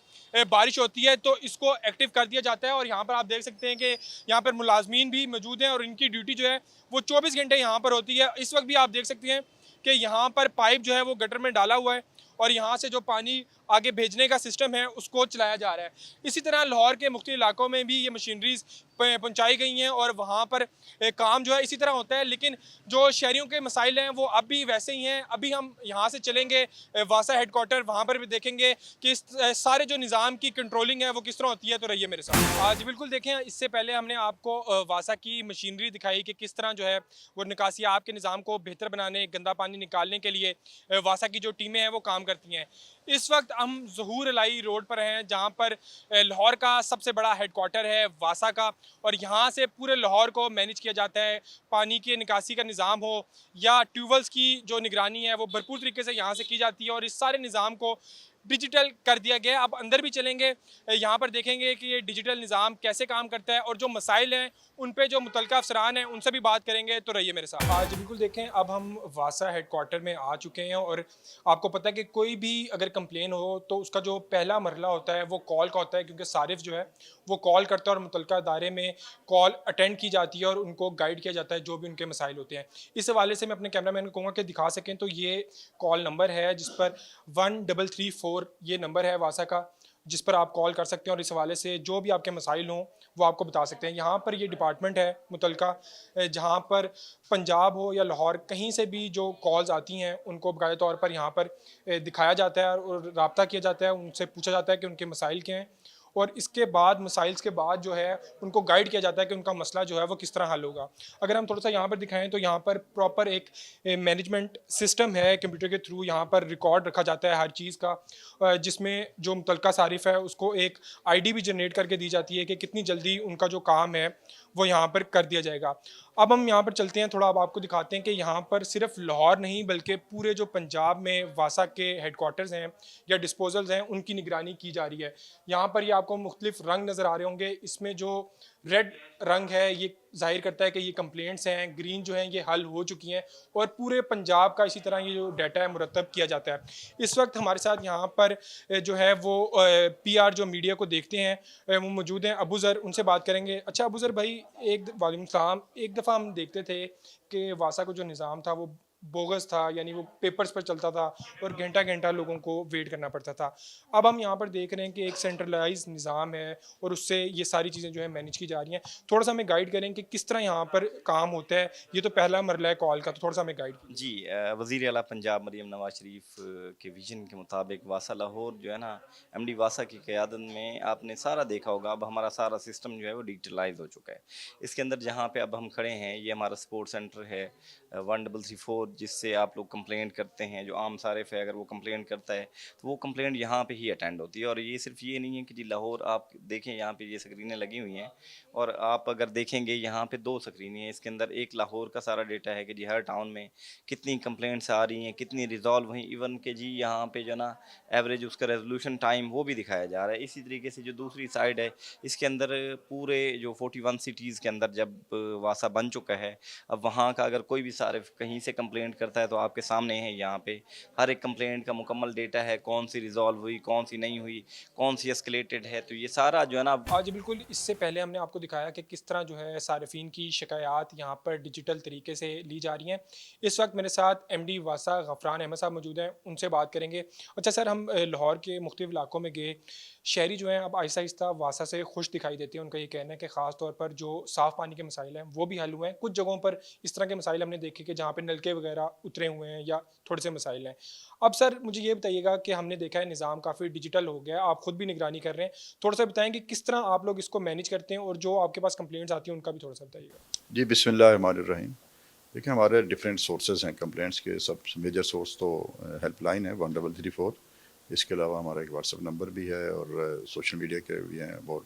बारिश होती है तो इसको एक्टिव कर दिया जाता है, और यहाँ पर आप देख सकते हैं कि यहाँ पर मुलाजमीन भी मौजूद हैं और इनकी ड्यूटी जो है वो 24 घंटे यहाँ पर होती है। इस वक्त भी आप देख सकते हैं कि यहाँ पर पाइप जो है वो गटर में डाला हुआ है, और यहाँ से जो पानी आगे भेजने का सिस्टम है उसको चलाया जा रहा है। इसी तरह लाहौर के मुख्तलिफ इलाकों में भी ये मशीनरीज पहुँचाई गई हैं, और वहाँ पर काम जो है इसी तरह होता है। लेकिन जो शहरियों के मसाइल हैं वो अब भी वैसे ही हैं। अभी हम यहाँ से चलेंगे वासा हेडक्वार्टर, वहाँ पर भी देखेंगे कि इस सारे जो निज़ाम की कंट्रोलिंग है वो किस तरह होती है। तो रहिए मेरे साथ। आज बिल्कुल देखें, इससे पहले हमने आपको वासा की मशीनरी दिखाई कि किस तरह जो है वो निकासी आपके निज़ाम को बेहतर बनाने, गंदा पानी निकालने के लिए वासा की जो टीमें हैं वो काम करती हैं। इस वक्त हम ज़हूर अलाई रोड पर हैं, जहाँ पर लाहौर का सबसे बड़ा हेडक्वार्टर है वासा का, और यहाँ से पूरे लाहौर को मैनेज किया जाता है। पानी की निकासी का निज़ाम हो या ट्यूबवेल्स की जो निगरानी है वो भरपूर तरीके से यहाँ से की जाती है, और इस सारे निज़ाम को डिजिटल कर दिया गया है। अब अंदर भी चलेंगे, यहाँ पर देखेंगे कि ये डिजिटल निज़ाम कैसे काम करता है, और जो मसाइल हैं उन पे जो मुतलका अफसरान हैं उनसे भी बात करेंगे। तो रहिए मेरे साथ। आज बिल्कुल देखें, अब हम वासा हेडक्वार्टर में आ चुके हैं, और आपको पता है कि कोई भी अगर कंप्लेन हो तो उसका जो पहला मरला होता है वो कॉल का होता है, क्योंकि सारिफ जो है वो कॉल करता है और मुतलका इदारे में कॉल अटेंड की जाती है और उनको गाइड किया जाता है जो भी उनके मसाइल होते हैं। इस हवाले से मैं अपने कैमरामैन को कहूँगा कि दिखा सकें, तो ये कॉल नंबर है जिस पर 1334 ये नंबर है वासा का, जिस पर आप कॉल कर सकते हैं और इस हवाले से जो भी आपके मसाइल हों वो आपको बता सकते हैं। यहाँ पर ये डिपार्टमेंट है मुतलका, जहाँ पर पंजाब हो या लाहौर, कहीं से भी जो कॉल्स आती हैं उनको बाकायदा तौर पर यहाँ पर दिखाया जाता है और रब्ता किया जाता है, उनसे पूछा जाता है कि उनके मसाइल क्या हैं, और इसके बाद मसाइल्स के बाद जो है उनको गाइड किया जाता है कि उनका मसला जो है वो किस तरह हल होगा। अगर हम थोड़ा सा यहाँ पर दिखाएं तो यहाँ पर प्रॉपर एक मैनेजमेंट सिस्टम है, कंप्यूटर के थ्रू यहाँ पर रिकॉर्ड रखा जाता है हर चीज़ का, जिसमें जो मुतलका सारिफ है उसको एक आईडी भी जनरेट करके दी जाती है कि कितनी जल्दी उनका जो काम है वो यहाँ पर कर दिया जाएगा। अब हम यहाँ पर चलते हैं, थोड़ा अब आपको दिखाते हैं कि यहाँ पर सिर्फ लाहौर नहीं बल्कि पूरे जो पंजाब में वासा के हेडक्वार्टर्स हैं या डिस्पोजल्स हैं उनकी निगरानी की जा रही है। यहाँ पर ये आपको मुख्तलिफ रंग नज़र आ रहे होंगे, इसमें जो रेड रंग है ये जाहिर करता है कि ये कंप्लेंट्स हैं, ग्रीन जो हैं ये हल हो चुकी हैं, और पूरे पंजाब का इसी तरह ये जो डाटा है मुरतब किया जाता है। इस वक्त हमारे साथ यहाँ पर जो है वो पीआर जो मीडिया को देखते हैं वो मौजूद हैं, अबू ज़र, उनसे बात करेंगे। अच्छा अबू ज़र भाई, वालेकुम सलाम, एक दफ़ा हम देखते थे कि वासा का जो निज़ाम था वो बोगस था, यानी वो पेपर्स पर चलता था और घंटा घंटा लोगों को वेट करना पड़ता था। अब हम यहाँ पर देख रहे हैं कि एक सेंट्रलाइज निज़ाम है और उससे ये सारी चीज़ें जो है मैनेज की जा रही हैं। थोड़ा सा हमें गाइड करें कि किस तरह यहाँ पर काम होता है। ये तो पहला मरला है कॉल का, तो थोड़ा सा हमें गाइड कीजिए। जी, वज़ीर आला पंजाब मरीम नवाज शरीफ के विजन के मुताबिक वासा लाहौर जो है ना, एमडी वासा की क़यादत में आपने सारा देखा होगा, अब हमारा सारा सिस्टम जो है वो डिजिटलाइज हो चुका है। इसके अंदर जहाँ पे अब हम खड़े हैं ये हमारा सपोर्ट सेंटर है 1334, जिससे आप लोग कंप्लेंट करते हैं। जो आम सारिफ है अगर वो कंप्लेंट करता है तो वो कंप्लेंट यहाँ पे ही अटेंड होती है। और ये सिर्फ ये नहीं है कि जी लाहौर, आप देखें यहाँ पे ये स्क्रीनें लगी हुई हैं, और आप अगर देखेंगे यहाँ पे 2 स्क्रीनें हैं, इसके अंदर एक लाहौर का सारा डेटा है कि जी हर टाउन में कितनी कंप्लेंट्स आ रही हैं, कितनी रिजॉल्व हुई, इवन के जी यहाँ पे जो ना एवरेज उसका रेजोल्यूशन टाइम वो भी दिखाया जा रहा है। इसी तरीके से जो दूसरी साइड है इसके अंदर पूरे जो 41 सिटीज़ के अंदर जब वासा बन चुका है, अब वहाँ का अगर कोई भी सारिफ कहीं से कंप्लेंट करता है तो आपके सामने है यहाँ पे हर एक कंप्लेंट का मुकम्मल डेटा है, कौन सी रिजॉल्व हुई, कौन सी नहीं हुई, कौन सी एस्केलेटेड है। तो ये सारा जो है ना, आज बिल्कुल इससे पहले हमने आपको दिखाया कि किस तरह जो है सारिफिन की शिकायत यहाँ पर डिजिटल तरीके से ली जा रही हैं। इस वक्त मेरे साथ एमडी वासा गफरान अहमद साहब मौजूद हैं, उनसे बात करेंगे। अच्छा सर, हम लाहौर के मुख्तलिफ इलाकों में गए, शहरी जो हैं अब आहिस्ता आहिस्ता वासा से खुश दिखाई देते हैं। उनका ये कहना है कि ख़ास तौर पर जो साफ़ पानी के मसाइल हैं वो भी हल हुए हैं। कुछ जगहों पर इस तरह के मसाइल हमने देखे कि जहाँ पे नलके वगैरह वगैरह उतरे हुए हैं या थोड़े से मसाइल हैं। अब सर मुझे ये बताइएगा कि हमने देखा है निज़ाम काफ़ी डिजिटल हो गया है, आप खुद भी निगरानी कर रहे हैं, थोड़ा सा बताएं कि किस तरह आप लोग इसको मैनेज करते हैं और जो आपके पास कंप्लेंट्स आती हैं उनका भी थोड़ा सा बताइएगा। जी बिस्मिल्लाहिर्रहमानिर्रहीम। देखिए हमारे डिफरेंट सोर्सेज हैं कंप्लेंट्स के। सब मेजर सोर्स तो हेल्पलाइन है 1334। इसके अलावा हमारा एक व्हाट्सएप नंबर भी है और सोशल मीडिया के भी हैं बहुत।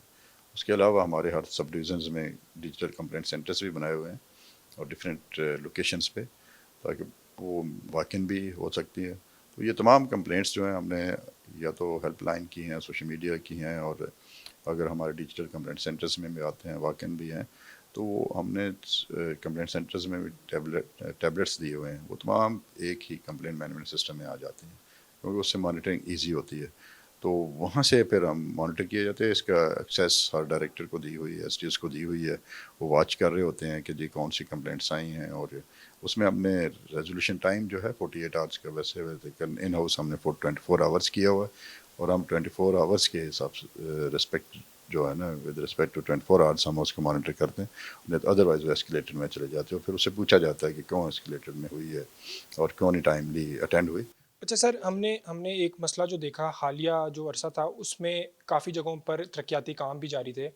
उसके अलावा हमारे हर सब डिवीज़न्स में डिजिटल कंप्लेंट सेंटर्स भी बनाए हुए हैं और डिफरेंट लोकेशंस पे, ताकि वो वाकिन भी हो सकती है। तो ये तमाम कंप्लेंट्स जो हैं हमने या तो हेल्पलाइन की हैं, सोशल मीडिया की हैं, और अगर हमारे डिजिटल कंप्लेंट सेंटर्स में भी आते हैं, वाकिन भी हैं, तो हमने कंप्लेंट सेंटर्स में भी टैबलेट्स दिए हुए हैं। वो तमाम एक ही कंप्लेंट मैनेजमेंट सिस्टम में आ जाती हैं, क्योंकि उससे मॉनिटरिंग ईजी होती है। तो वहाँ से फिर हम मॉनिटर किए जाते हैं। इसका एक्सेस हर डायरेक्टर को दी हुई है, एसडीएस को दी हुई है। वो वॉच कर रहे होते हैं कि जी कौन सी कंप्लेंट्स आई हैं, और उसमें हमने रेजोल्यूशन टाइम जो है 48 आवर्स का, वैसे इन हाउस हमने 24 आवर्स किया हुआ है, और हम 24 आवर्स के हिसाब से रिस्पेक्ट जो है ना, विद रिस्पेक्ट टू 24 आवर्स हम उसको मॉनिटर करते हैं। नहीं तो अदरवाइज वो एस्केलेटेड में चले जाते हैं, फिर उससे पूछा जाता है कि क्यों एस्केलेटेड में हुई है और क्यों नहीं टाइमली अटेंड हुई। अच्छा सर, हमने हमने एक मसला जो देखा हालिया जो अरसा था, उसमें काफ़ी जगहों पर तरक्याती काम भी जारी थे।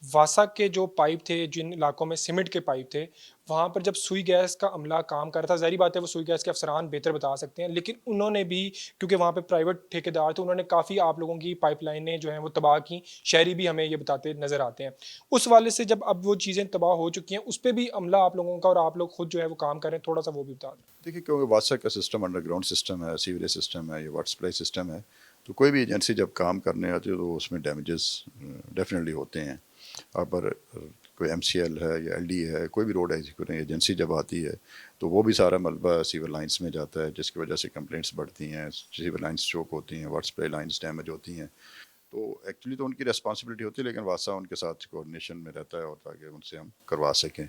वासा के जो पाइप थे, जिन इलाकों में सीमेंट के पाइप थे, वहाँ पर जब सुई गैस का अमला काम कर रहा था, ज़ाहिर बात है वो सुई गैस के अफसरान बेहतर बता सकते हैं, लेकिन उन्होंने भी, क्योंकि वहाँ पे प्राइवेट ठेकेदार थे, उन्होंने काफ़ी आप लोगों की पाइपलाइनें जो हैं वो तबाह की। शहरी भी हमें ये बताते नज़र आते हैं। उस वाले से जब अब वो चीज़ें तबाह हो चुकी हैं, उस पे भी अमला आप लोगों का और आप लोग खुद जो है वो काम कर रहे हैं, थोड़ा सा वो भी बता दें। देखिए, क्योंकि वासा का सिस्टम अंडरग्राउंड सिस्टम है, सीवरेज सिस्टम है, ये वाटर सप्लाई सिस्टम है, तो कोई भी एजेंसी जब काम करने आती है तो उसमें डैमेजेस डेफिनेटली होते हैं। अब पर कोई एमसीएल है या एलडी है, कोई भी रोड एजेंसी जब आती है तो वो भी सारा मलबा सीवर लाइंस में जाता है, जिसकी वजह से कंप्लेंट्स बढ़ती हैं, सीवर लाइंस चोक होती हैं, वाटर सप्लाई लाइंस डैमेज होती हैं। तो एक्चुअली तो उनकी रिस्पॉन्सिबिलिटी होती है, लेकिन वासा उनके साथ कोऑर्डिनेशन में रहता है और ताकि उनसे हम करवा सकें।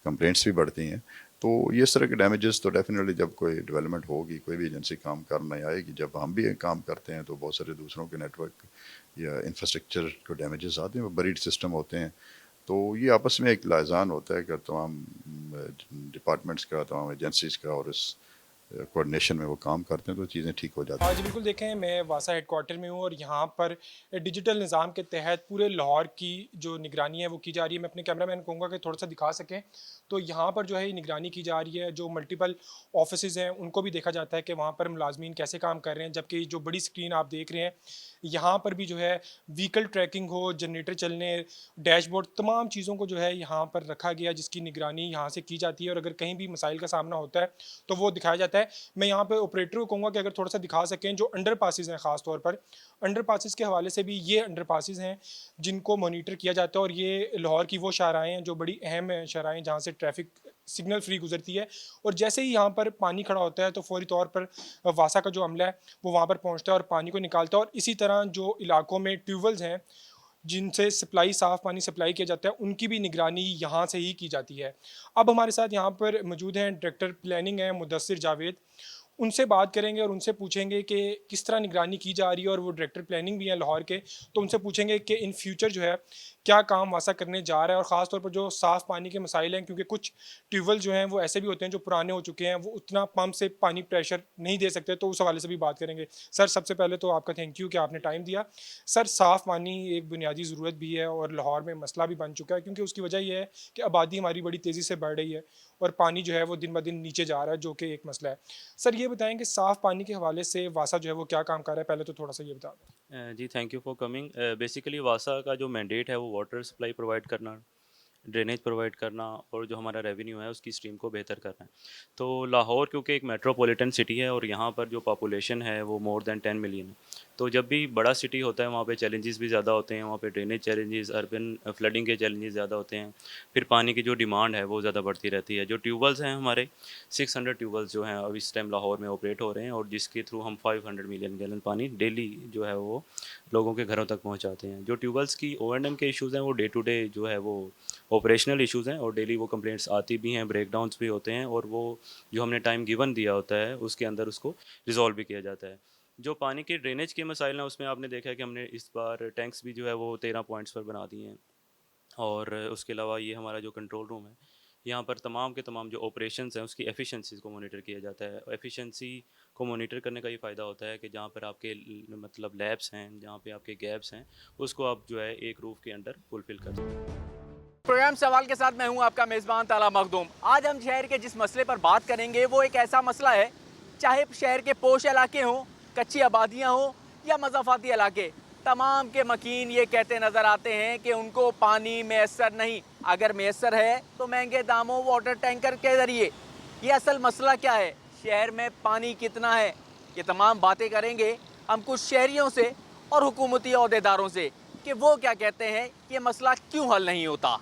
कंप्लेंट्स भी बढ़ती हैं। तो ये इस तरह के डैमेजेस तो डेफिनेटली जब कोई डेवलपमेंट होगी, कोई भी एजेंसी काम करने आएगी, जब हम भी काम करते हैं तो बहुत सारे दूसरों के नेटवर्क या इंफ्रास्ट्रक्चर को डैमेजेस आते हैं, वो बरीड सिस्टम होते हैं। तो ये आपस में एक लाइजान होता है कि तमाम डिपार्टमेंट्स का, तमाम एजेंसीज़ का, और इस कोऑर्डिनेशन में वो काम करते हैं तो चीज़ें ठीक हो जाती हैं। हाँ जी, बिल्कुल देखें, मैं वासा हेडक्वार्टर में हूँ और यहाँ पर डिजिटल निज़ाम के तहत पूरे लाहौर की जो निगरानी है वो की जा रही है। मैं अपने कैमरामैन को कहूँगा कि थोड़ा सा दिखा सकें। तो यहाँ पर जो है ये निगरानी की जा रही है, जो मल्टीपल ऑफिसेज़ हैं उनको भी देखा जाता है कि वहाँ पर मुलाजमीन कैसे काम कर रहे हैं। जबकि जो बड़ी स्क्रीन आप देख रहे हैं, यहाँ पर भी जो है व्हीकल ट्रैकिंग हो, जनरेटर चलने, डैशबोर्ड, तमाम चीज़ों को जो है यहाँ पर रखा गया, जिसकी निगरानी यहाँ से की जाती है। और अगर कहीं भी मसाइल का सामना होता है तो वो दिखाया जाता है। मैं यहाँ पे ऑपरेटर को कहूँगा कि अगर थोड़ा सा दिखा सकें, जो अंडर पासिस हैं, ख़ास तौर पर अंडर पासिस के हवाले से भी, ये अंडर पासिस हैं जिनको मॉनिटर किया जाता है। और ये लाहौर की वो शाहराएँ हैं जो बड़ी अहम शाहराएँ जहाँ से ट्रैफिक सिग्नल फ्री गुजरती है। और जैसे ही यहाँ पर पानी खड़ा होता है तो फौरी तौर पर वासा का जो अमला है वो वहाँ पर पहुँचता है और पानी को निकालता है। और इसी तरह जो इलाकों में ट्यूबवेल्स हैं जिनसे सप्लाई, साफ़ पानी सप्लाई किया जाता है, उनकी भी निगरानी यहाँ से ही की जाती है। अब हमारे साथ यहाँ पर मौजूद हैं डायरेक्टर प्लानिंग हैं मुदस्सिर जावेद। उनसे बात करेंगे और उनसे पूछेंगे कि किस तरह निगरानी की जा रही है। और वो डायरेक्टर प्लानिंग भी हैं लाहौर के, तो उनसे पूछेंगे कि इन फ्यूचर जो है क्या काम वासा करने जा रहा है। और ख़ास तौर पर जो साफ़ पानी के मसाइल हैं, क्योंकि कुछ ट्यूबवेल जो हैं वो ऐसे भी होते हैं जो पुराने हो चुके हैं, वो उतना पंप से पानी प्रेशर नहीं दे सकते, तो उस हवाले से भी बात करेंगे। सर, सबसे पहले तो आपका थैंक यू कि आपने टाइम दिया। सर, साफ़ पानी एक बुनियादी ज़रूरत भी है और लाहौर में मसला भी बन चुका है, क्योंकि उसकी वजह यह है कि आबादी हमारी बड़ी तेज़ी से बढ़ रही है और पानी जो है वो दिन ब दिन नीचे जा रहा है, जो कि एक मसला है। सर, ये बताएं कि साफ़ पानी के हवाले से वासा जो है वो क्या काम कर रहा है, पहले तो थोड़ा सा ये बता दें। जी, thank you for coming. Basically वासा का जो मैंडेट है वो वाटर सप्लाई प्रोवाइड करना, ड्रेनेज प्रोवाइड करना और जो हमारा रेवेन्यू है उसकी स्ट्रीम को बेहतर करना है। तो लाहौर क्योंकि एक मेट्रोपॉलिटन सिटी है और यहाँ पर जो पॉपुलेशन है वो मोर देन 10 मिलियन है, तो जब भी बड़ा सिटी होता है वहाँ पे चैलेंजेस भी ज़्यादा होते हैं। वहाँ पे ड्रेनेज चैलेंजेस, अर्बन फ्लडिंग के चैलेंजेस ज़्यादा होते हैं। फिर पानी की जो डिमांड है वो ज़्यादा बढ़ती रहती है। जो ट्यूबवेल्स हैं हमारे 600 ट्यूबवेल्स जो हैं अब इस टाइम लाहौर में ऑपरेट हो रहे हैं और जिसके थ्रू हम 500 मिलियन गैलन पानी डेली जो है वो लोगों के घरों तक पहुँचाते हैं। जो ट्यूबवेल्स की O&M के इशूज़ हैं वो डे टू डे जो है वो ऑपरेशनल इश्यूज़ हैं और डेली वो कंप्लेंट्स आती भी हैं, ब्रेकडाउन्स भी होते हैं और वो जो हमने टाइम गिवन दिया होता है उसके अंदर उसको रिजॉल्व भी किया जाता है। जो पानी के ड्रेनेज के मसाइल हैं उसमें आपने देखा है कि हमने इस बार टैंक्स भी जो है वो 13 पॉइंट्स पर बना दिए हैं। और उसके अलावा ये हमारा जो कंट्रोल रूम है यहाँ पर तमाम के तमाम जो ऑपरेशंस हैं उसकी एफिशिएंसी को मॉनिटर किया जाता है। एफिशिएंसी को मॉनिटर करने का ये फ़ायदा होता है कि जहाँ पर आपके मतलब लैब्स हैं, जहाँ पे आपके गैप्स हैं, उसको आप जो है एक रूफ के अंडर फुलफिल कर सकते हैं। प्रोग्राम सवाल के साथ मैं हूं आपका मेज़बान ताला मखदूम। आज हम शहर के जिस मसले पर बात करेंगे वो एक ऐसा मसला है, चाहे शहर के पोश इलाके हों, कच्ची आबादियां हों या मज़ाफ़ाती इलाके, तमाम के मकीन ये कहते नज़र आते हैं कि उनको पानी मैसर नहीं, अगर मैसर है तो महंगे दामों वाटर टैंकर के ज़रिए। ये असल मसला क्या है, शहर में पानी कितना है, ये तमाम बातें करेंगे हम कुछ शहरियों से और हुकूमती अहदेदारों से कि वो क्या कहते हैं, ये मसला क्यों हल नहीं होता।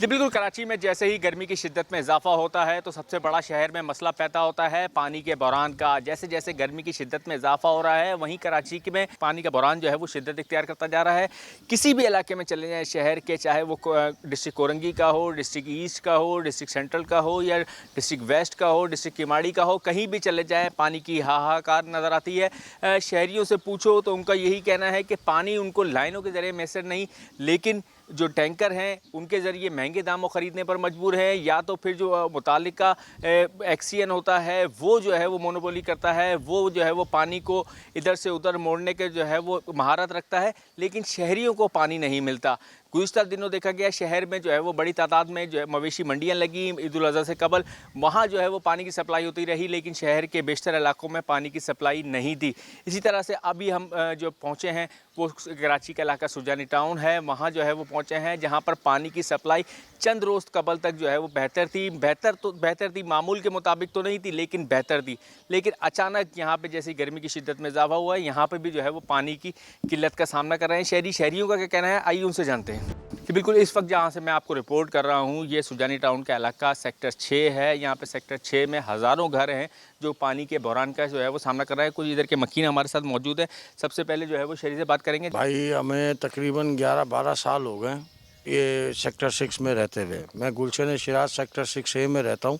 जी बिल्कुल, कराची में जैसे ही गर्मी की शिद्दत में इजाफा होता है तो सबसे बड़ा शहर में मसला पैदा होता है पानी के बहरान का। जैसे जैसे गर्मी की शिद्दत में इजाफा हो रहा है वहीं कराची में पानी का बहरान जो है वो शिद्दत इख्तियार करता जा रहा है। किसी भी इलाके में चले जाएँ शहर के, चाहे वो डिस्ट्रिक्ट कोरंगी का हो, डिस्ट्रिक्ट ईस्ट का हो, डिस्ट्रिक्ट सेंट्रल का हो या डिस्ट्रिक्ट वेस्ट का हो, डिस्ट्रिक्ट किमाड़ी का हो, कहीं भी चले जाएँ पानी की हाहाकार नज़र आती है। शहरियों से पूछो तो उनका यही कहना है कि पानी उनको लाइनों के ज़रिए मैसर नहीं, लेकिन जो टैंकर हैं उनके ज़रिए महंगे दामों ख़रीदने पर मजबूर है, या तो फिर जो मुतालिका एक्सीएन होता है वो जो है वो मोनोपोली करता है, वो जो है वो पानी को इधर से उधर मोड़ने के जो है वो महारत रखता है, लेकिन शहरियों को पानी नहीं मिलता। गुज़िश्ता दिनों देखा गया शहर में जो है वो बड़ी तादाद में जो है मवेशी मंडियाँ लगी ईद उल अज़हा से कबल, वहाँ जो है वो पानी की सप्लाई होती रही, लेकिन शहर के बेशतर इलाकों में पानी की सप्लाई नहीं थी। इसी तरह से अभी हम जो पहुँचे हैं वो कराची का इलाका सुजानी टाउन है, वहाँ जो है वो पहुँचे हैं जहाँ पर पानी की सप्लाई चंद रोज़ कबल तक जो है वो बेहतर थी, मामूल के मुताबिक तो नहीं थी लेकिन बेहतर थी। लेकिन अचानक यहाँ पे जैसे गर्मी की शिद्दत में इजाफा हुआ है, यहाँ पे भी जो है वो पानी की किल्लत का सामना कर रहे हैं शहरियों का क्या कहना है, आइए उनसे जानते हैं। कि बिल्कुल इस वक्त जहाँ से मैं आपको रिपोर्ट कर रहा हूँ ये सुजानी टाउन का इलाका सेक्टर 6 है। यहाँ पे सेक्टर 6 में हज़ारों घर हैं जो पानी के बहरान का जो है वो सामना कर रहे हैं। कुछ इधर के मकीन हमारे साथ मौजूद है, सबसे पहले जो है वो शहरी से बात करेंगे। भाई हमें तकरीबन 11-12 साल हो गए ये सेक्टर 6 में रहते हुए। मैं गुलशन शिराज सेक्टर 6A में रहता हूँ।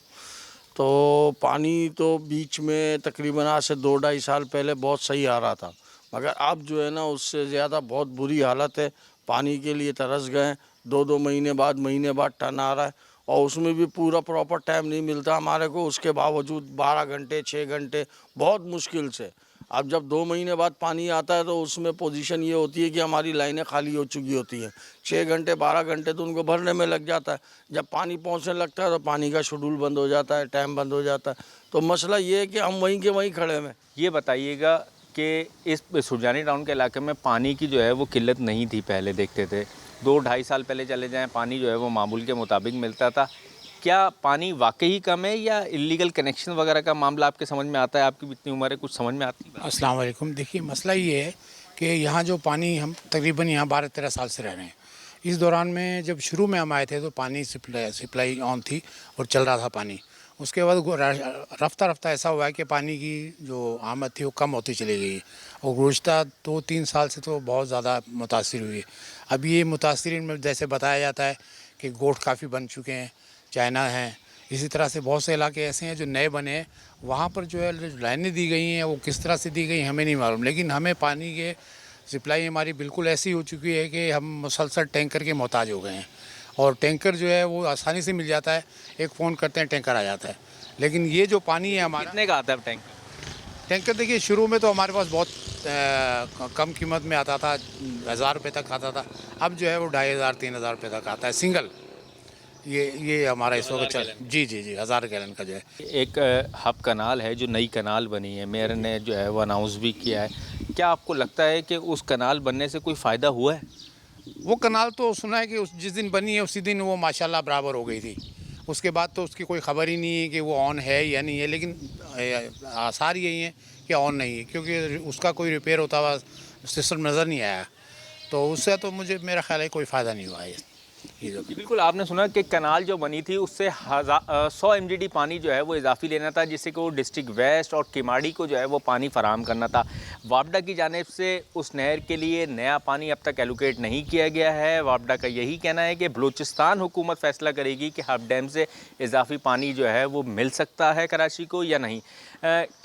तो पानी तो बीच में तकरीबन आज से 2-2.5 साल पहले बहुत सही आ रहा था, मगर अब जो है ना उससे ज़्यादा बहुत बुरी हालत है। पानी के लिए तरस गए, 2-2 महीने बाद टर्न आ रहा है और उसमें भी पूरा प्रॉपर टाइम नहीं मिलता हमारे को। उसके बावजूद 12 घंटे 6 घंटे बहुत मुश्किल से। अब जब 2 महीने बाद पानी आता है तो उसमें पोजीशन ये होती है कि हमारी लाइनें खाली हो चुकी होती हैं। 6 घंटे 12 घंटे तो उनको भरने में लग जाता है। जब पानी पहुंचने लगता है तो पानी का शेड्यूल बंद हो जाता है, टाइम बंद हो जाता है। तो मसला ये है कि हम वहीं के वहीं खड़े हैं। ये बताइएगा कि इस सुजानी टाउन के इलाके में पानी की जो है वो किल्लत नहीं थी, पहले देखते थे 2-2.5 साल पहले चले जाएं पानी जो है वो मामूल के मुताबिक मिलता था। क्या पानी वाकई कम है या इलीगल कनेक्शन वगैरह का मामला आपके समझ में आता है? आपकी भी इतनी उम्र है, कुछ समझ में आती है? अस्सलाम वालेकुम। देखिए मसला ये है कि यहाँ जो पानी हम तकरीबन यहाँ 12-13 साल से रह रहे हैं। इस दौरान में जब शुरू में हम आए थे तो पानी सप्लाई ऑन थी और चल रहा था पानी। उसके बाद रफ्ता ऐसा हुआ है कि पानी की जो आमद थी वो कम होती चली गई और गुज़िश्ता 2-3 साल से तो बहुत ज़्यादा मुतासिर हुई है। अब ये मुतासिरीन में जैसे बताया जाता है कि गोट काफ़ी बन चुके हैं, चाइना हैं, इसी तरह से बहुत से इलाके ऐसे हैं जो नए बने हैं। वहाँ पर जो है लाइनें दी गई हैं वो किस तरह से दी गई हमें नहीं मालूम, लेकिन हमें पानी के सप्लाई हमारी बिल्कुल ऐसी हो चुकी है कि हम मुसलसल टैंकर के मोहताज हो गए हैं। और टैंकर जो है वो आसानी से मिल जाता है, एक फ़ोन करते हैं टैंकर आ जाता है। लेकिन ये जो पानी है हमारा, कितने का आता है टैंकर? देखिए शुरू में तो हमारे पास बहुत कम कीमत में आता था, 1000 रुपये तक आता था। अब जो है वो 2500-3000 रुपये तक आता है सिंगल। ये हमारा इस वक्त चल जी 1000 गैलन का जो है। एक हब कनाल है जो नई कनाल बनी है, मेयर ने जो है वो अनाउंस भी किया है। क्या आपको लगता है कि उस कनाल बनने से कोई फ़ायदा हुआ है? वो कनाल तो सुना है कि जिस दिन बनी है उसी दिन वो माशाल्लाह बराबर हो गई थी। उसके बाद तो उसकी कोई ख़बर ही नहीं है कि वो ऑन है या नहीं है, लेकिन आसार यही है कि ऑन नहीं है क्योंकि उसका कोई रिपेयर होता हुआ सिस्टम नज़र नहीं आया। तो उससे तो मेरा ख्याल है कोई फ़ायदा नहीं हुआ है। बिल्कुल, आपने सुना कि कनाल जो बनी थी उससे 100 MGD पानी जो है वो इजाफी लेना था, जिससे कि वो डिस्ट्रिक्ट वेस्ट और किमाड़ी को जो है वो पानी फराहम करना था। वापडा की जानिब से उस नहर के लिए नया पानी अब तक एलोकेट नहीं किया गया है। वापडा का यही कहना है कि बलूचिस्तान हुकूमत फ़ैसला करेगी कि हब डैम से इजाफी पानी जो है वो मिल सकता है कराची को या नहीं।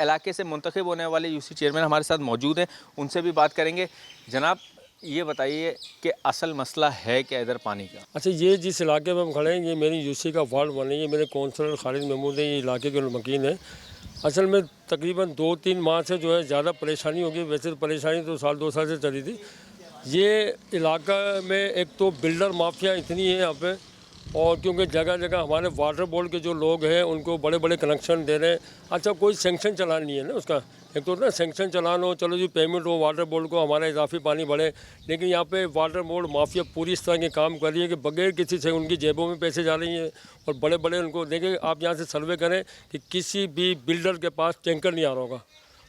इलाके से मुंतखब होने वाले UC चेयरमैन हमारे साथ मौजूद हैं, उनसे भी बात करेंगे। जनाब, ये बताइए कि असल मसला है क्या इधर पानी का? अच्छा, ये जिस इलाके में हम खड़े हैं, ये मेरी यूसी का वार्ड बने, ये मेरे कौंसलर खालिद महमूद है, ये इलाके के मकीन है। असल में तकरीबन 2-3 माह से जो है ज़्यादा परेशानी होगी। वैसे तो परेशानी तो 1-2 साल से चली थी। ये इलाका में एक तो बिल्डर माफिया इतनी है यहाँ पे, और क्योंकि जगह जगह हमारे वाटर बोर्ड के जो लोग हैं उनको बड़े बड़े कनेक्शन दे रहे हैं। अच्छा, कोई सेंक्शन चलान नहीं है ना उसका। एक तो ना सेंक्शन चलान हो, चलो जी पेमेंट हो वाटर बोर्ड को, हमारा इजाफी पानी बढ़े, लेकिन यहाँ पे वाटर बोर्ड माफिया पूरी इस तरह के काम कर रही है कि बगैर किसी से उनकी जेबों में पैसे जा रही हैं। और बड़े बड़े उनको देखें, आप यहाँ से सर्वे करें कि किसी भी बिल्डर के पास टैंकर नहीं आ रहा होगा,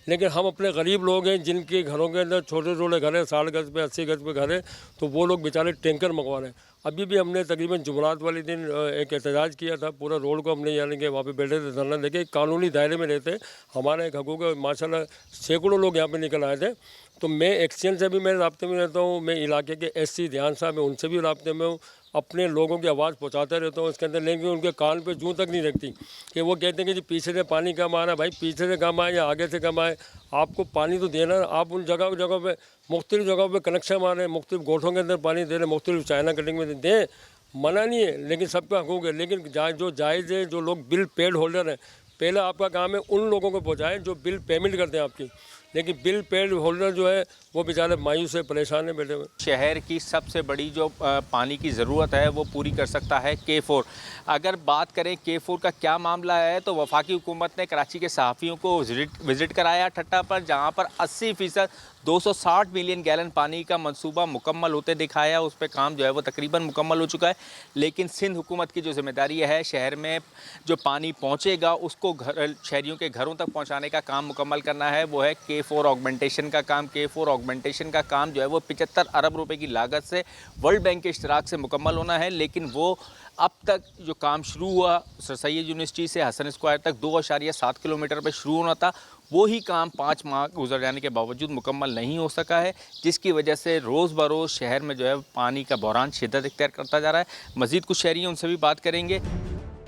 लेकिन हम अपने गरीब लोग हैं जिनके घरों के अंदर छोटे छोटे घर हैं, 60 गज पे 80 गज पे घर है, तो वो लोग बेचारे टैंकर मंगवा रहे हैं। अभी भी हमने तकरीबन जुमरात वाले दिन एक एहतजाज किया था, पूरा रोड को हमने यानी कि वहाँ पे बैठे थे धरना देके, कानूनी दायरे में रहते। हमारा एक हकूक़ है, माशाल्लाह सैकड़ों लोग यहाँ पे निकल आए थे। तो मैं एक्सचेंज से भी मैं राब्ते में रहता हूँ, मैं इलाके के एससी ध्यान साहब हैं उनसे भी राब्ते में हूँ, अपने लोगों की आवाज़ पहुँचाते रहता हूँ इसके अंदर। लेकिन उनके कान पे जूँ तक नहीं रखती कि वो कहते हैं कि जी पीछे से पानी कम आ रहा है। भाई पीछे से कम आए या आगे से कम आए, आपको पानी तो देना। आप उन जगह पे मुख्तलिफ जगहों पे कनेक्शन मार रहे हैं, मुख्तलिफ गोठों के अंदर पानी दे रहे हैं, मुख्तलिफ चाइना कटिंग में दें, मना नहीं है, लेकिन सबका हकूक़ है। लेकिन जो जायज़ है, जो लोग बिल पेड होल्डर हैं, पहले आपका काम है उन लोगों को पहुँचाएँ जो बिल पेमेंट करते हैं आपकी। लेकिन बिल पेड होल्डर जो है वो बेचारे मायूस है, परेशान है बैठे हुए। शहर की सबसे बड़ी जो पानी की ज़रूरत है वो पूरी कर सकता है K4। अगर बात करें K4 का क्या मामला है, तो वफाकी हुकूमत ने कराची के सहाफ़ियों को विज़िट कराया ठट्टा पर, जहाँ पर 80% 260 मिलियन गैलन पानी का मंसूबा मुकम्मल होते दिखाया। उस पर काम जो है वो तकरीबन मुकम्मल हो चुका है। लेकिन सिंध हुकूमत की जो जिम्मेदारी है शहर में जो पानी पहुँचेगा उसको शहरियों के घरों तक पहुँचाने का काम मुकम्मल करना है, वो है K4 ऑगमेंटेशन का काम। K4 ऑगमेंटेशन का काम जो है वो 75 अरब रुपए की लागत से वर्ल्ड बैंक के इश्तराक से मुकम्मल होना है। लेकिन वो अब तक जो काम शुरू हुआ सर सैयद यूनिवर्सिटी से हसन स्क्वायर तक 2.7 किलोमीटर पर शुरू होना था, वो ही काम 5 माह गुजर जाने के बावजूद मुकम्मल नहीं हो सका है, जिसकी वजह से रोज़ बरोज़ शहर में जो है पानी का बहरान शिद्दत इख्तियार करता जा रहा है। मज़ीद कुछ शहरी हैं, उनसे भी बात करेंगे।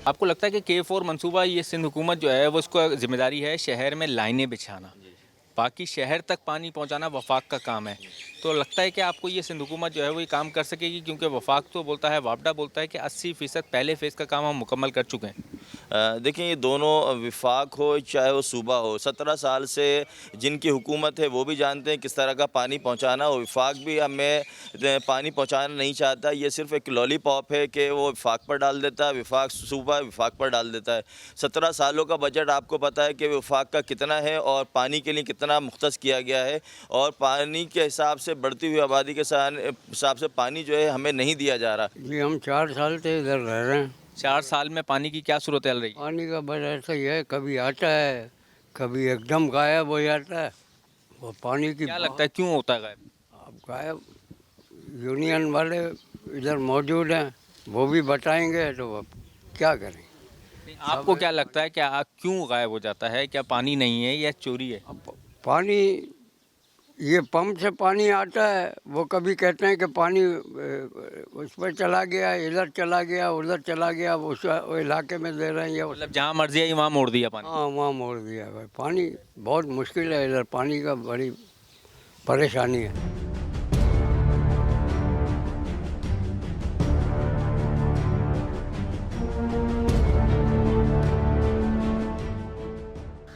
आपको लगता है कि K4 मंसूबा ये सिंध हुकूमत जो है वो इसको जिम्मेदारी है शहर में लाइनें बिछाना, बाकी शहर तक पानी पहुंचाना वफाक का काम है, तो लगता है कि आपको ये सिंध हुकूमत जो है वो ये काम कर सकेगी? क्योंकि वफाक तो बोलता है, वापडा बोलता है कि 80% पहले फ़ेज़ का काम हम मुकम्मल कर चुके हैं। देखिए, ये दोनों वफाक हो चाहे वो सूबा हो, 17 साल से जिनकी हुकूमत है वो भी जानते हैं किस तरह का पानी पहुंचाना, और वफाक भी हमें पानी पहुंचाना नहीं चाहता। ये सिर्फ एक लॉलीपॉप है कि वो वफाक पर डाल देता है, वफाक सूबा वफाक पर डाल देता है। 17 सालों का बजट आपको पता है कि वफाक का कितना है और पानी के लिए कितना मुख्तस किया गया है, और पानी के हिसाब से बढ़ती हुई आबादी के हिसाब से पानी जो है हमें नहीं दिया जा रहा। जी हम 4 साल से इधर रह रहे हैं। 4 साल में पानी की क्या सूरत चल रही है? पानी का बस ऐसा ही है, कभी आता है कभी एकदम गायब हो जाता है। वो पानी की क्या लगता है क्यों होता है गायब? अब गायब यूनियन वाले इधर मौजूद हैं, वो भी बताएंगे, तो अब क्या करें। आपको क्या लगता है क्या क्यों गायब हो जाता है? क्या पानी नहीं है या चोरी है? पानी ये पंप से पानी आता है, वो कभी कहते हैं कि पानी उस पर चला गया, इधर चला गया, उधर चला गया, उस इलाके में दे रहे हैं, या मतलब जहाँ मर्जी है वहाँ मोड़ दिया पानी। हाँ वहाँ मोड़ दिया भाई। पानी बहुत मुश्किल है इधर, पानी का बड़ी परेशानी है।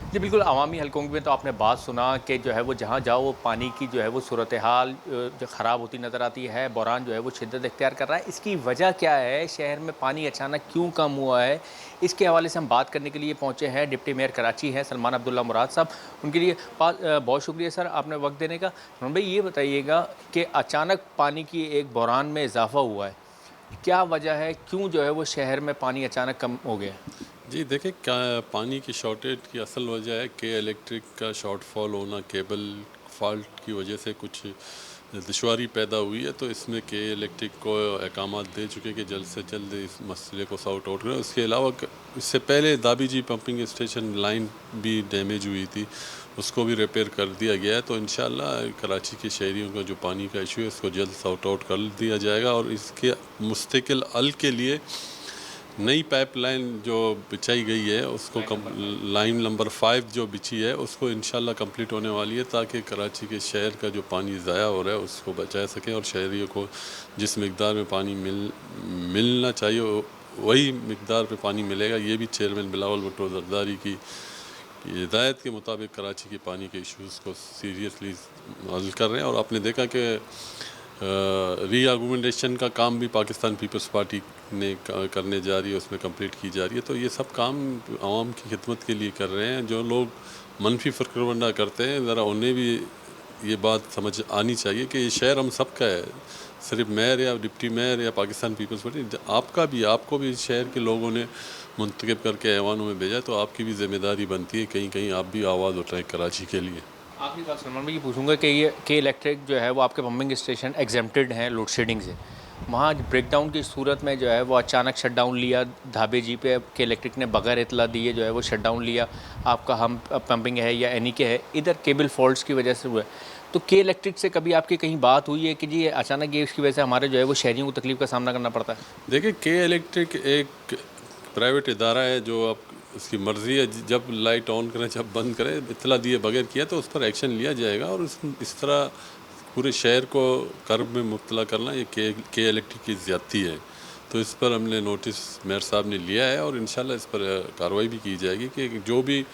जी बिल्कुल, अवामी हलकों में तो आपने बात सुना कि जो है वो जहाँ जाओ वो पानी की जो है वो सूरत हाल जो ख़राब होती नज़र आती है, बहरान जो है वो शिद्दत इख्तियार कर रहा है। इसकी वजह क्या है, शहर में पानी अचानक क्यों कम हुआ है, इसके हवाले से हम बात करने के लिए पहुँचे हैं। डिप्टी मेयर कराची हैं सलमान अब्दुल्ला मुराद साहब, उनके लिए बहुत शुक्रिया सर आपने वक्त देने का। सलमान भाई ये बताइएगा कि अचानक पानी की एक बहरान में इजाफा हुआ है, क्या वजह है, क्यों जो है वो शहर में पानी अचानक कम हो गया? जी देखिए, क्या पानी की शॉर्टेज की असल वजह है कि इलेक्ट्रिक का शॉर्टफॉल होना, केबल फॉल्ट की वजह से कुछ दुश्वारी पैदा हुई है। तो इसमें के इलेक्ट्रिक को अहकामात दे चुके कि जल्द से जल्द इस मसले को सॉर्ट आउट करें। उसके अलावा इससे पहले दाबीजी पंपिंग स्टेशन लाइन भी डैमेज हुई थी, उसको भी रिपेयर कर दिया गया है। तो इंशाल्लाह कराची के शहरियों का जो पानी का इशू है उसको जल्द सॉर्ट आउट कर दिया जाएगा, और इसके मुस्तकिल हल के लिए नई पाइपलाइन जो बिछाई गई है उसको लाइन नंबर 5 जो बिछी है उसको इंशाल्लाह कंप्लीट होने वाली है, ताकि कराची के शहर का जो पानी ज़ाया हो रहा है उसको बचा सकें और शहरियों को जिस मिकदार में पानी मिलना चाहिए वही मिकदार पे पानी मिलेगा। ये भी चेयरमैन बिलावल भुट्टो जरदारी की हिदायत के मुताबिक कराची के पानी के इश्यूज़ को सीरियसली हल कर रहे हैं। और आपने देखा कि रीआर्गूमेंटेशन का काम भी पाकिस्तान पीपल्स पार्टी ने करने जा रही है, उसमें कंप्लीट की जा रही है। तो ये सब काम आवाम की खिदमत के लिए कर रहे हैं। जो लोग मनफी फ़िक्रमंदा करते हैं ज़रा उन्हें भी ये बात समझ आनी चाहिए कि ये शहर हम सब का है, सिर्फ मेयर या डिप्टी मेयर या पाकिस्तान पीपल्स पार्टी आपका भी, आपको भी शहर के लोगों ने मुंतखब करके ऐवानों में भेजा, तो आपकी भी जिम्मेदारी बनती है कहीं कहीं आप भी आवाज़ उठाएं कराची के लिए। आखिरी बात सलमान भाई ये पूछूंगा कि ये के इलेक्ट्रिक जो है वो आपके पंपिंग स्टेशन एग्जेम्प्टेड हैं लोड शेडिंग से, वहाँ ब्रेकडाउन की सूरत में जो है वो अचानक शटडाउन लिया, ढाबे जी पे के इलेक्ट्रिक ने बगैर इतला दिए जो है वो शटडाउन लिया, आपका हम पंपिंग है या एनी के है, इधर केबल फॉल्ट्स की वजह से हुआ है। तो के इलेक्ट्रिक से कभी आपकी कहीं बात हुई है कि जी अचानक ये इसकी वजह से हमारे जो है वो शहरियों को तकलीफ का सामना करना पड़ता है? देखिए, के इलेक्ट्रिक एक प्राइवेट इदारा है जो आप उसकी मर्ज़ी है, जब लाइट ऑन करें जब बंद करें, इतला दिए बगैर किया तो उस पर एक्शन लिया जाएगा। और इस तरह पूरे शहर को कर्ब में मुब्तला करना ये के इलेक्ट्रिक की ज़्यादती है। तो इस पर हमने नोटिस मेयर साहब ने लिया है और इंशाल्लाह इस पर कार्रवाई भी की जाएगी कि जो भी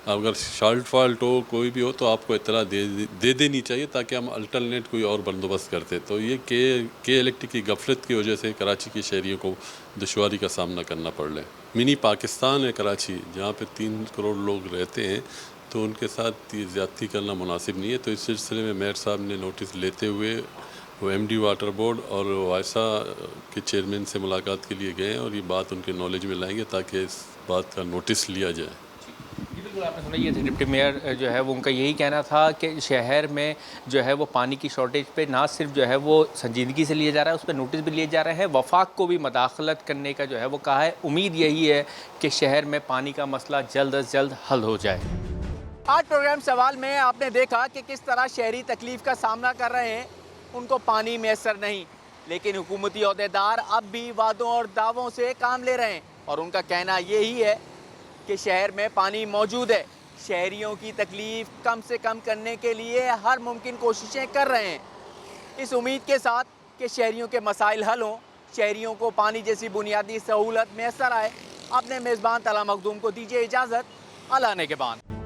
अगर शॉर्ट फॉल्ट हो कोई भी हो तो आपको इतला दे देनी चाहिए, ताकि हम अल्टरनेट कोई और बंदोबस्त करते। तो ये के इलेक्ट्रिक की गफलत की वजह से कराची के शहरियों को दुश्वारी का सामना करना पड़ रहा है। मिनी पाकिस्तान है कराची, जहाँ पे 3 करोड़ लोग रहते हैं, तो उनके साथ ये ज़्यादती करना मुनासिब नहीं है। तो इस सिलसिले में मेयर साहब ने नोटिस लेते हुए वो MD वाटर बोर्ड और वायसा के चेयरमैन से मुलाकात के लिए गए हैं और ये बात उनके नॉलेज में लाएंगे ताकि इस बात का नोटिस लिया जाए। बिल्कुल आपने सुना, ये डिप्टी मेयर जो है वो उनका यही कहना था कि शहर में जो है वो पानी की शॉर्टेज पे ना सिर्फ जो है वो संजीदगी से लिया जा रहा है, उस पर नोटिस भी लिए जा रहे हैं, वफाक को भी मदाखलत करने का जो है वो कहा है। उम्मीद यही है कि शहर में पानी का मसला जल्द अज जल्द हल हो जाए। आज प्रोग्राम सवाल में आपने देखा कि किस तरह शहरी तकलीफ़ का सामना कर रहे हैं, उनको पानी मैसर नहीं, लेकिन हुकूमती अहदेदार अब भी वादों और दावों से काम ले रहे हैं और उनका कहना यही है कि शहर में पानी मौजूद है। शहरियों की तकलीफ़ कम से कम करने के लिए हर मुमकिन कोशिशें कर रहे हैं, इस उम्मीद के साथ कि शहरियों के मसाइल हल हों, शहरियों को पानी जैसी बुनियादी सहूलत मैसर आए। अपने मेज़बान तला मखदूम को दीजिए इजाज़त। अल्लाह ने के बाद।